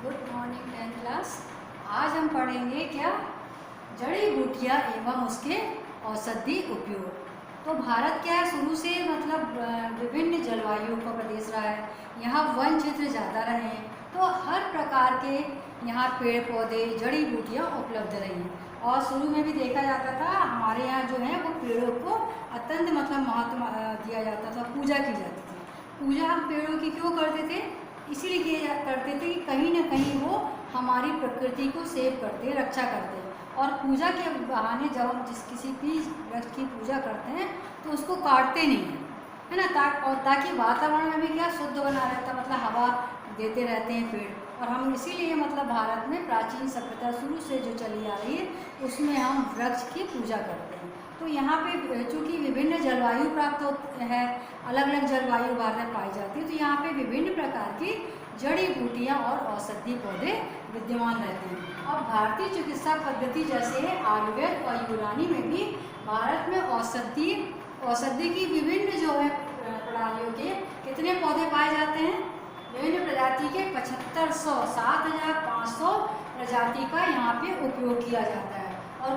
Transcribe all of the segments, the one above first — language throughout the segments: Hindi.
Good morning 10th class. आज हम पढ़ेंगे क्या, जड़ी बूटियाँ एवं उसके औषधि उपयोग। तो भारत क्या है, शुरू से मतलब विभिन्न जलवायु का प्रदेश रहा है। यहाँ वन क्षेत्र ज़्यादा रहे हैं, तो हर प्रकार के यहाँ पेड़ पौधे जड़ी बूटियाँ उपलब्ध रही हैं। और शुरू में भी देखा जाता था, हमारे यहाँ जो है वो पेड़ों को अत्यंत मतलब महत्व दिया जाता था, पूजा की जाती थी। पूजा हम पेड़ों की क्यों करते थे? इसीलिए करते थे कि कहीं ना कहीं वो हमारी प्रकृति को सेव करते, रक्षा करते। और पूजा के बहाने जब हम किसी भी वृक्ष की पूजा करते हैं तो उसको काटते नहीं हैं, है ना। और ताकि वातावरण में भी क्या शुद्ध बना रहता, मतलब हवा देते रहते हैं पेड़। और हम इसीलिए मतलब भारत में प्राचीन सभ्यता शुरू से जो चली आ रही है उसमें हम वृक्ष की पूजा करते हैं। तो यहाँ पे चूँकि विभिन्न जलवायु प्राप्त होती है, अलग अलग जलवायु भारत में पाई जाती है, तो यहाँ पे विभिन्न प्रकार की जड़ी बूटियाँ और औषधि पौधे विद्यमान रहते हैं। और भारतीय चिकित्सा पद्धति जैसे है आयुर्वेद और यूनानी में भी भारत में औषधि की विभिन्न जो है प्रणालियों के कितने पौधे पाए जाते हैं? विभिन्न प्रजाति के 7500 7500 प्रजाति का यहाँ पे उपयोग किया जाता है। और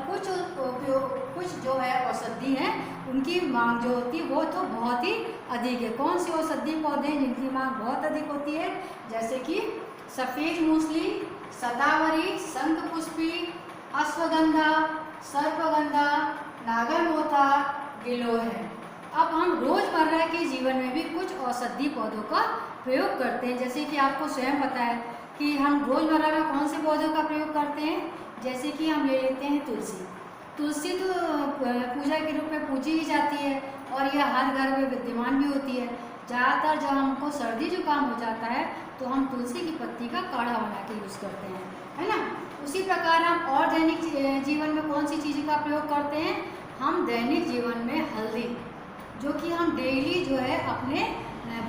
कुछ जो है औषधि हैं उनकी मांग जो होती है वो तो बहुत ही अधिक है। कौन सी औषधि पौधे हैं जिनकी मांग बहुत अधिक होती है? जैसे कि सफ़ेद मूसली, शतावरी, शंखपुष्पी, अश्वगंधा, सर्पगंधा, नागरमोथा, गिलोय है। अब हम रोज़मर्रा के जीवन में भी कुछ औषधि पौधों का प्रयोग करते हैं। जैसे कि आपको स्वयं पता है कि हम रोज़मर्रा में कौन से पौधों का प्रयोग करते हैं। जैसे कि हम ले लेते हैं तुलसी। तुलसी तो पूजा के रूप में पूजी ही जाती है और यह हर घर में विद्यमान भी होती है। ज़्यादातर जब हमको सर्दी जुकाम हो जाता है तो हम तुलसी की पत्ती का काढ़ा बना के यूज़ करते हैं, है ना। उसी प्रकार हम और दैनिक जीवन में कौन सी चीज़ का प्रयोग करते हैं? हम दैनिक जीवन में हल्दी, जो कि हम डेली जो है अपने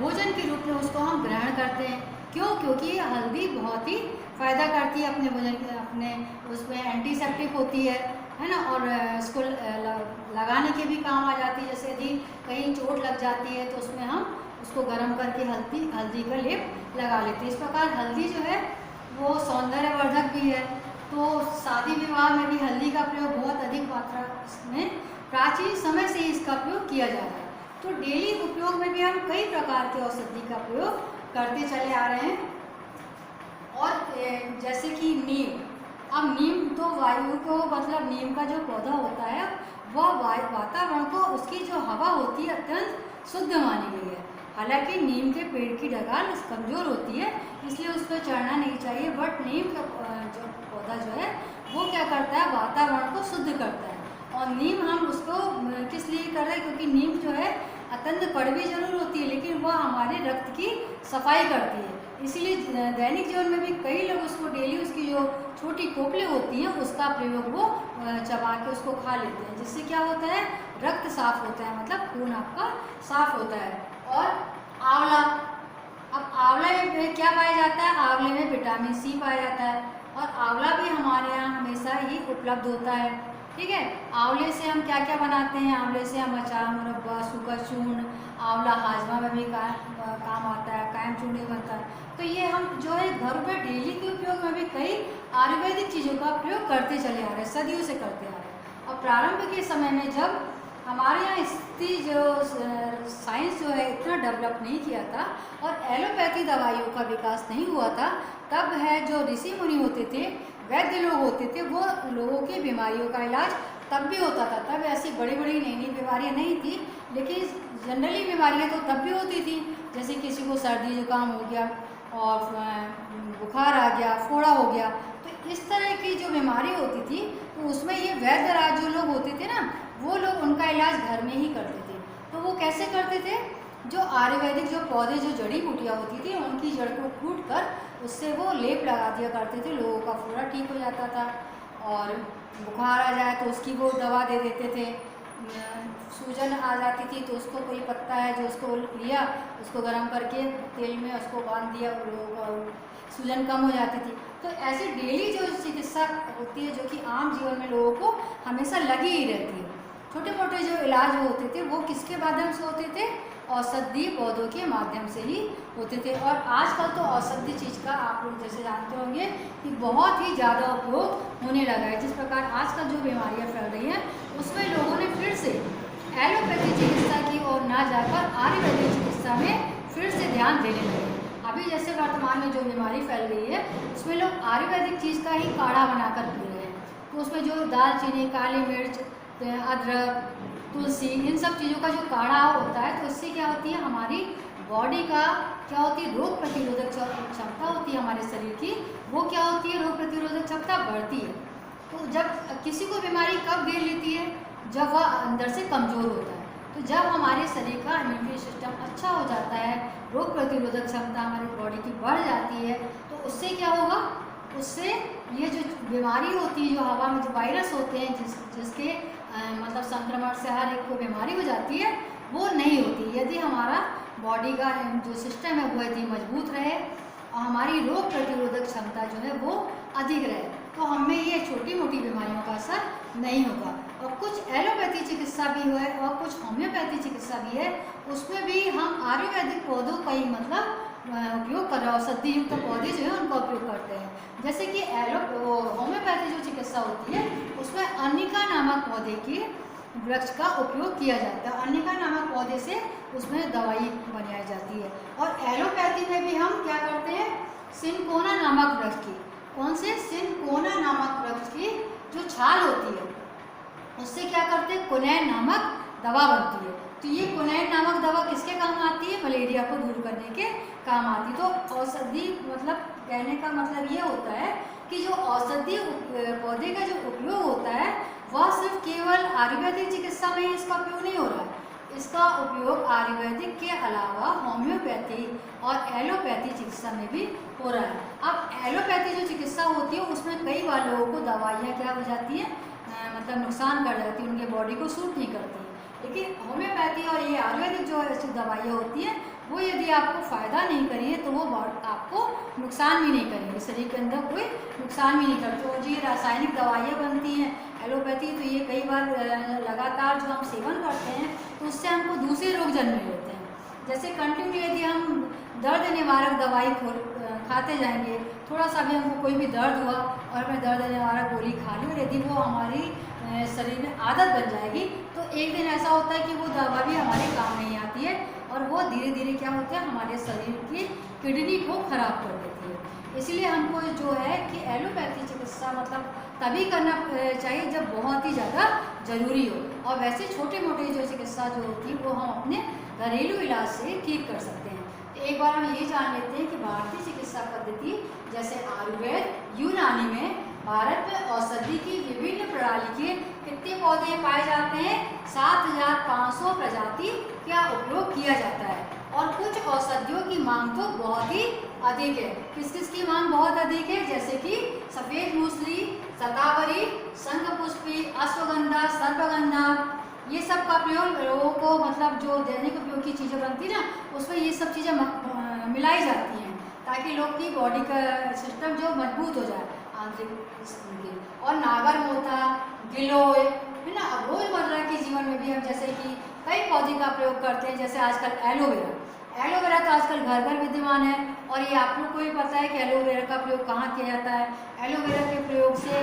भोजन के रूप में उसको हम ग्रहण करते हैं। क्यों? क्योंकि हल्दी बहुत ही फ़ायदा करती है अपने भोजन के, अपने उसमें एंटीसेप्टिक होती है ना। और इसको लगाने के भी काम आ जाती है। जैसे यदि कहीं चोट लग जाती है तो उसमें हम उसको गर्म करके हल्दी का लेप लगा लेते हैं। इस प्रकार हल्दी जो है वो सौंदर्यवर्धक भी है। तो शादी विवाह में भी हल्दी का प्रयोग बहुत अधिक मात्रा में प्राचीन समय से इसका प्रयोग किया जा रहा है। तो डेली उपयोग में भी हम कई प्रकार के औषधि का प्रयोग करते चले आ रहे हैं। और जैसे कि नीम, अब नीम तो वायु को मतलब नीम का जो पौधा होता है वह वातावरण को, उसकी जो हवा होती है अत्यंत शुद्ध मानी गई है। हालांकि नीम के पेड़ की ढाल कमज़ोर होती है इसलिए उस पर चढ़ना नहीं चाहिए, बट नीम का जो पौधा जो है वो क्या करता है, वातावरण को शुद्ध करता है। और नीम हम उसको किस लिए कर रहे हैं? क्योंकि नीम जो है अत्यंत कड़वी जरूर होती है लेकिन वह हमारे रक्त की सफाई करती है। इसीलिए दैनिक जीवन में भी कई लोग उसको डेली, उसकी जो छोटी खोपड़ी होती हैं उसका प्रयोग वो चबा के उसको खा लेते हैं, जिससे क्या होता है, रक्त साफ होता है, मतलब खून आपका साफ होता है। और आंवला, अब आंवला में क्या पाया जाता है? आंवले में विटामिन सी पाया जाता है और आंवला भी हमारे यहाँ हमेशा ही उपलब्ध होता है, ठीक है। आंवले से हम क्या क्या बनाते हैं? आंवले से हम अचार, मुरब्बा, सूखा चूर्ण, आंवला हाजमा में भी काम आता है, कायम चूर्ण बनता है। तो ये हम जो है घर पर डेली के उपयोग में भी कई आयुर्वेदिक चीज़ों का प्रयोग करते चले आ रहे हैं, सदियों से करते आ रहे हैं। और प्रारंभ के समय में जब हमारे यहाँ स्थिति जो साइंस जो है इतना डेवलप नहीं किया था और एलोपैथी दवाइयों का विकास नहीं हुआ था, तब है जो ऋषि मुनि होते थे, वैद्य लोग होते थे, वो लोगों की बीमारियों का इलाज तब भी होता था। तब ऐसी बड़ी बड़ी नई नई बीमारियाँ नहीं थी, लेकिन जनरली बीमारियाँ तो तब भी होती थी। जैसे किसी को सर्दी जुकाम हो गया और बुखार आ गया, फोड़ा हो गया, तो इस तरह की जो बीमारी होती थी तो उसमें ये वैद्य राज जो लोग होते थे ना, वो लोग उनका इलाज घर में ही करते थे। तो वो कैसे करते थे? जो आयुर्वेदिक जो पौधे, जो जड़ी बूटियाँ होती थी, उनकी जड़ को कूट कर उससे वो लेप लगा दिया करते थे, लोगों का फोड़ा ठीक हो जाता था। और बुखार आ जाए तो उसकी वो दवा दे देते थे। सूजन आ जाती थी तो उसको कोई पत्ता है जो उसको लिया, उसको गर्म करके तेल में उसको बांध दिया, लोगों का सूजन कम हो जाती थी। तो ऐसे डेली जो चिकित्सा होती है जो कि आम जीवन में लोगों को हमेशा लगी ही रहती है। छोटे मोटे जो इलाज होते थे वो किसके माध्यम से होते थे? औषधीय पौधों के माध्यम से ही होते थे। और आजकल तो औषधीय चीज़ का आप लोग जैसे जानते होंगे कि बहुत ही ज़्यादा उपयोग होने लगा है। जिस प्रकार आजकल जो बीमारियाँ फैल रही हैं उसमें लोगों ने फिर से एलोपैथी चिकित्सा की ओर ना जाकर आयुर्वेदिक चिकित्सा में फिर से ध्यान देने लगे। अभी जैसे वर्तमान में जो बीमारी फैल गई है उसमें लोग आयुर्वेदिक चीज़ का ही काढ़ा बनाकर पी रहे हैं। तो उसमें जो दालचीनी, काली मिर्च, अदरक, तुलसी, इन सब चीज़ों का जो काढ़ा होता है तो इससे क्या होती है, हमारी बॉडी का क्या होती है, रोग प्रतिरोधक क्षमता होती है हमारे शरीर की, वो क्या होती है, रोग प्रतिरोधक क्षमता बढ़ती है। तो जब किसी को बीमारी कब घेर लेती है, जब वह अंदर से कमज़ोर होता है। तो जब हमारे शरीर का इम्यूनिटी सिस्टम अच्छा हो जाता है, रोग प्रतिरोधक क्षमता हमारी बॉडी की बढ़ जाती है, तो उससे क्या होगा, उससे ये जो बीमारी होती है, जो हवा में जो वायरस होते हैं जिसके मतलब संक्रमण से हर एक को बीमारी हो जाती है, वो नहीं होती यदि हमारा बॉडी का जो सिस्टम है वो यदि मजबूत रहे और हमारी रोग प्रतिरोधक क्षमता जो है वो अधिक रहे, तो हमें ये छोटी मोटी बीमारियों का असर नहीं होगा। और कुछ एलोपैथी चिकित्सा भी है और कुछ होम्योपैथी चिकित्सा भी है, उसमें भी हम आयुर्वेदिक पौधों का ही मतलब उपयोग कर रहे हैं, औषधि युक्त पौधे जो है उनका उपयोग करते हैं। जैसे कि होम्योपैथी जो चिकित्सा होती है उसमें अर्निका नामक पौधे की वृक्ष का उपयोग किया जाता है। अर्निका नामक पौधे से उसमें दवाई बनाई जाती है। और एलोपैथी में भी हम क्या करते हैं, सिनकोना नामक वृक्ष की, कौन से, सिनकोना नामक वृक्ष की जो छाल होती है उससे क्या करते हैं, कुनैन नामक दवा बनती है। तो ये कुनैन नामक दवा किसके काम आती है, मलेरिया को दूर करने के काम आती है। तो औषधि मतलब कहने का मतलब ये होता है कि जो औषधि पौधे का जो उपयोग होता है वह सिर्फ केवल आयुर्वेदिक चिकित्सा में ही इसका उपयोग नहीं हो रहा है, इसका उपयोग आयुर्वेदिक के अलावा होम्योपैथी और एलोपैथी चिकित्सा में भी हो रहा है। अब एलोपैथी जो चिकित्सा होती है उसमें कई बार लोगों को दवाइयाँ क्या हो जाती है, मतलब नुकसान कर जाती है, उनके बॉडी को सूट नहीं करती है। लेकिन होम्योपैथी और ये आयुर्वेदिक जो ऐसी दवाइयाँ होती हैं वो यदि आपको फ़ायदा नहीं करेंगे तो वो आपको नुकसान भी नहीं करेंगे, शरीर के अंदर कोई नुकसान भी नहीं करते। और जो ये रासायनिक दवाइयाँ बनती हैं एलोपैथी, तो ये कई बार लगातार जो हम सेवन करते हैं तो उससे हमको दूसरे रोग जन्म लेते हैं। जैसे कंटिन्यू यदि हम दर्द निवारक दवाई खाते जाएंगे, थोड़ा सा भी हमको कोई भी दर्द हुआ और मैं दर्द निवारक गोली खा लूँ, यदि वो हमारी शरीर में आदत बन जाएगी तो एक दिन ऐसा होता है कि वो दवा भी हमारे काम नहीं आती है और वो धीरे धीरे क्या होता है, हमारे शरीर की किडनी को खराब कर देती है। इसलिए हमको जो है कि एलोपैथी चिकित्सा मतलब तभी करना चाहिए जब बहुत ही ज़्यादा ज़रूरी हो, और वैसे छोटे मोटे जो चिकित्सा जो होती है वो हम अपने घरेलू इलाज से ठीक कर सकते हैं। तो एक बार हम ये जान लेते हैं कि भारतीय चिकित्सा पद्धति जैसे आयुर्वेद, यूनानी में भारत में औषधि की विभिन्न प्रणाली के कितने पौधे पाए जाते हैं, 7500 प्रजाति का उपयोग किया जाता है। और कुछ औषधियों की मांग तो बहुत ही अधिक है। किस किस की मांग बहुत अधिक है, जैसे कि सफ़ेद मूसली, शतावरी, शंखपुष्पी, अश्वगंधा, सर्पगंधा, ये सब का प्रयोग लोगों को मतलब जो दैनिक उपयोग की चीज़ें बनती है ना उसमें ये सब चीज़ें मिलाई जाती हैं ताकि लोग की बॉडी का सिस्टम जो मजबूत हो जाए आंतरिक। और नागरमोथा, गिलोय है ना। अब रोज़मर्रा के जीवन में भी हम जैसे कि कई पौधे का प्रयोग करते हैं, जैसे आजकल एलोवेरा तो आजकल घर घर विद्यमान है। और ये आप लोग को भी पता है कि एलोवेरा का प्रयोग कहाँ किया जाता है। एलोवेरा के प्रयोग से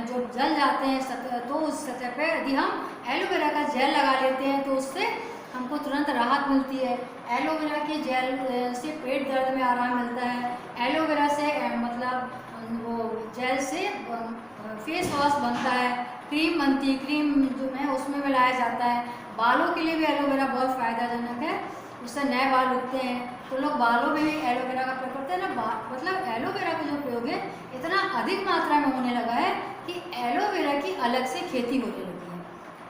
जो जल जाते हैं सतह, तो उस सतह पे यदि हम एलोवेरा का जेल लगा लेते हैं तो उससे हमको तुरंत राहत मिलती है। एलोवेरा के जेल से पेट दर्द में आराम मिलता है। एलोवेरा से मतलब वो जेल से फेस वॉश बनता है, क्रीम बनती है, क्रीम जो है उसमें मिलाया जाता है। बालों के लिए भी एलोवेरा बहुत फ़ायदाजनक है, उससे नए बाल उगते हैं। तो लोग बालों में भी एलोवेरा का प्रयोग करते हैं ना। मतलब एलोवेरा का जो प्रयोग है इतना अधिक मात्रा में होने लगा है कि एलोवेरा की अलग से खेती होने लगी है।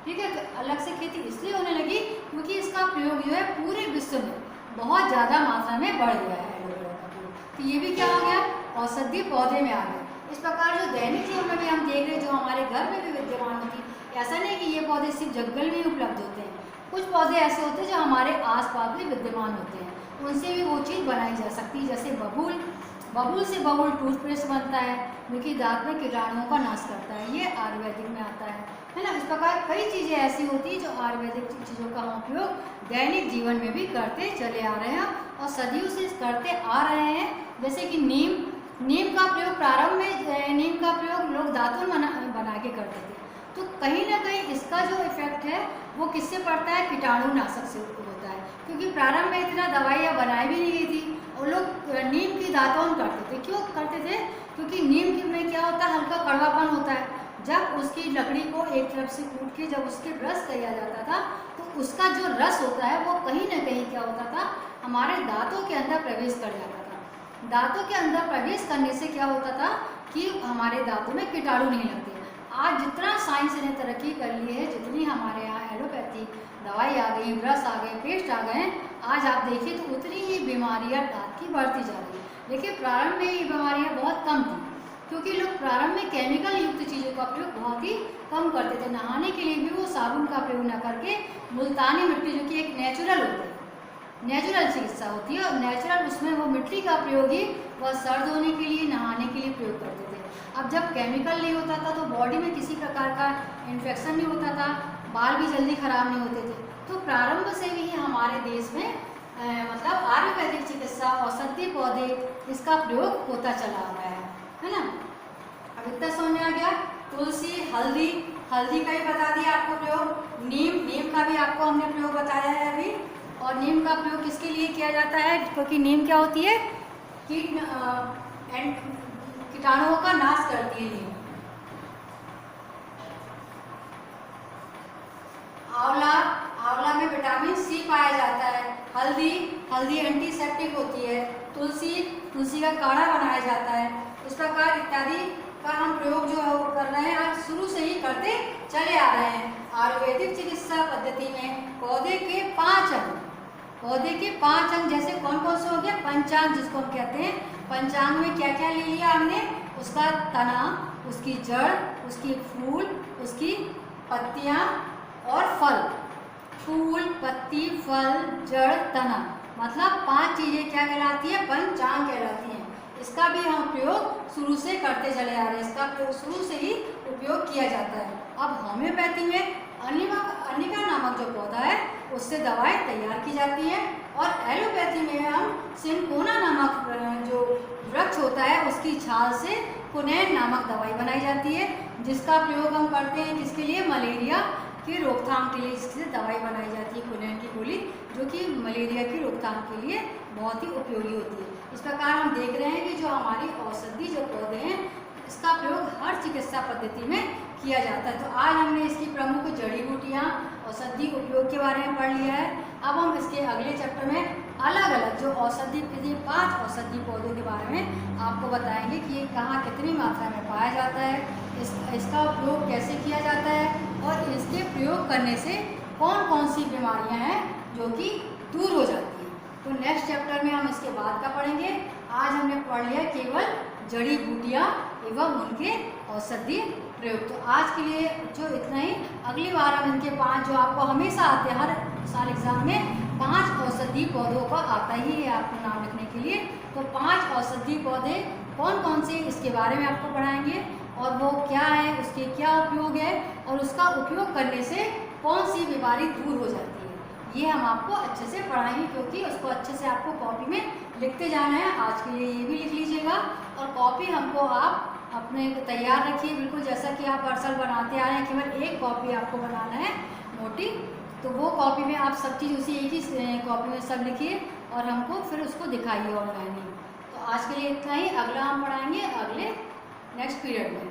ठीक है, तो अलग से खेती इसलिए होने लगी क्योंकि इसका प्रयोग जो है पूरे विश्व में बहुत ज़्यादा मात्रा में बढ़ गया है एलोवेरा का प्रयोग। तो ये भी क्या हो गया, औषधीय पौधे में आ गया। इस प्रकार जो दैनिक जीवन में भी हम देख रहे हैं, जो हमारे घर में भी विद्यमान होती है, ऐसा नहीं कि ये पौधे सिर्फ जंगल में ही उपलब्ध होते हैं। कुछ पौधे ऐसे होते हैं जो हमारे आसपास भी विद्यमान होते हैं, उनसे भी वो चीज़ बनाई जा सकती है। जैसे बबूल बबूल से बबूल टूथपेस्ट बनता है जो कि दांत में कीटाणुओं का नाश करता है, ये आयुर्वेदिक में आता है ना। इस प्रकार कई चीज़ें ऐसी होती हैं जो आयुर्वेदिक चीज़ों का हम उपयोग दैनिक जीवन में भी करते चले आ रहे हैं और सदियों से करते आ रहे हैं। जैसे कि नीम का प्रयोग प्रारंभ में नीम का प्रयोग लोग दातुन बना के करते थे, तो कहीं ना कहीं इसका जो इफेक्ट है वो किससे पड़ता है, कीटाणु नाशक से होता है, क्योंकि प्रारंभ में इतना दवाइयाँ बनाई भी नहीं गई थी और लोग नीम की दातुन करते थे। क्यों करते थे, क्योंकि नीम में क्या होता है, हल्का कड़वापन होता है। जब उसकी लकड़ी को एक तरफ से कूट के जब उसके रस किया जाता था तो उसका जो रस होता है वो कहीं ना कहीं क्या होता था, हमारे दांतों के अंदर प्रवेश कर जाता था। दांतों के अंदर प्रवेश करने से क्या होता था कि हमारे दांतों में कीटाणु नहीं लगते। आज जितना साइंस ने तरक्की कर ली है, जितनी हमारे यहाँ एलोपैथी दवाई आ गई, ब्रश आ गए, पेस्ट आ गए, आज आप देखिए तो उतनी ही बीमारियाँ दांत की बढ़ती जा रही है। लेकिन प्रारंभ में ये बीमारियाँ बहुत कम थी, क्योंकि लोग प्रारंभ में केमिकल युक्त चीज़ों का प्रयोग बहुत ही कम करते थे। नहाने के लिए भी वो साबुन का प्रयोग न करके मुल्तानी मिट्टी, जो कि एक नेचुरल होती है, नेचुरल चिकित्सा होती है, और नेचुरल उसमें वो मिट्टी का प्रयोग ही वह सर धोने के लिए, नहाने के लिए प्रयोग करते थे। अब जब केमिकल नहीं होता था तो बॉडी में किसी प्रकार का इन्फेक्शन नहीं होता था, बाल भी जल्दी खराब नहीं होते थे। तो प्रारंभ से भी हमारे देश में मतलब आयुर्वेदिक चिकित्सा, औषधीय पौधे, इसका प्रयोग होता चला आ रहा है ना। अब इतना समझ में आ गया। तुलसी, हल्दी का भी बता दिया आपको प्रयोग। नीम का भी आपको हमने प्रयोग बताया है अभी। और नीम का प्रयोग किसके लिए किया जाता है, क्योंकि नीम क्या होती है, कीटाणुओं का नाश करती है नीम। आंवला में विटामिन सी पाया जाता है। हल्दी एंटीसेप्टिक होती है। तुलसी का काढ़ा बनाया जाता है। इस प्रकार इत्यादि का हम प्रयोग जो है वो कर रहे हैं, आज शुरू से ही करते चले आ रहे हैं। आयुर्वेदिक चिकित्सा पद्धति में पौधे के 5 अंग जैसे कौन कौन से हो गया, पंचांग जिसको हम कहते हैं। पंचांग में क्या क्या ले लिया हमने, उसका तना, उसकी जड़, उसकी फूल, उसकी पत्तियां और फल। फूल, पत्ती, फल, जड़, तना, मतलब 5 चीजें क्या कहलाती है, पंचांग कहलाती हैं। इसका भी हम प्रयोग शुरू से करते चले आ रहे हैं, इसका प्रयोग शुरू से ही उपयोग किया जाता है। अब होम्योपैथी में अर्निका नामक जो पौधा है उससे दवाएं तैयार की जाती है, और एलोपैथी में हम सिनकोना नामक जो वृक्ष होता है उसकी छाल से कुनैन नामक दवाई बनाई जाती है, जिसका प्रयोग हम करते हैं किसके लिए, मलेरिया की रोकथाम के लिए। इससे दवाई बनाई जाती है कुनैन की गोली, जो कि मलेरिया की रोकथाम के लिए बहुत ही उपयोगी होती है। इस प्रकार हम देख रहे हैं कि जो हमारी औषधि जो पौधे हैं इसका प्रयोग हर चिकित्सा पद्धति में किया जाता है। तो आज हमने इसकी प्रमुख जड़ी बूटियाँ, औषधि उपयोग के बारे में पढ़ लिया है। अब हम इसके अगले चैप्टर में अलग अलग जो औषधि 5 औषधि पौधों के बारे में आपको बताएंगे कि ये कहाँ कितनी मात्रा में पाया जाता है, इसका उपयोग कैसे किया जाता है, और इसके प्रयोग करने से कौन कौन सी बीमारियां हैं जो कि दूर हो जाती हैं। तो नेक्स्ट चैप्टर में हम इसके बाद का पढ़ेंगे। आज हमने पढ़ लिया केवल जड़ी बूटियाँ एवं उनके औषधि प्रयोग। तो आज के लिए जो इतना ही, अगली बार हम इनके 5 जो आपको हमेशा आते हैं, हर साल एग्जाम में 5 औषधि पौधों का आता ही है आपको नाम लिखने के लिए। तो 5 औषधि पौधे कौन कौन से, इसके बारे में आपको पढ़ाएंगे, और वो क्या है, उसके क्या उपयोग है, और उसका उपयोग करने से कौन सी बीमारी दूर हो जाती है, ये हम आपको अच्छे से पढ़ाएंगे, क्योंकि उसको अच्छे से आपको कॉपी में लिखते जाना है। आज के लिए ये भी लिख लीजिएगा, और कॉपी हमको आप अपने तैयार रखिए, बिल्कुल जैसा कि आप पार्सल बनाते आ रहे हैं। केवल एक कॉपी आपको बनाना है मोटी, तो वो कॉपी में आप सब चीज़ उसी एक ही कॉपी में सब लिखिए और हमको फिर उसको दिखाइए ऑनलाइन ही। तो आज के लिए इतना ही, अगला हम पढ़ाएंगे अगले नेक्स्ट पीरियड में।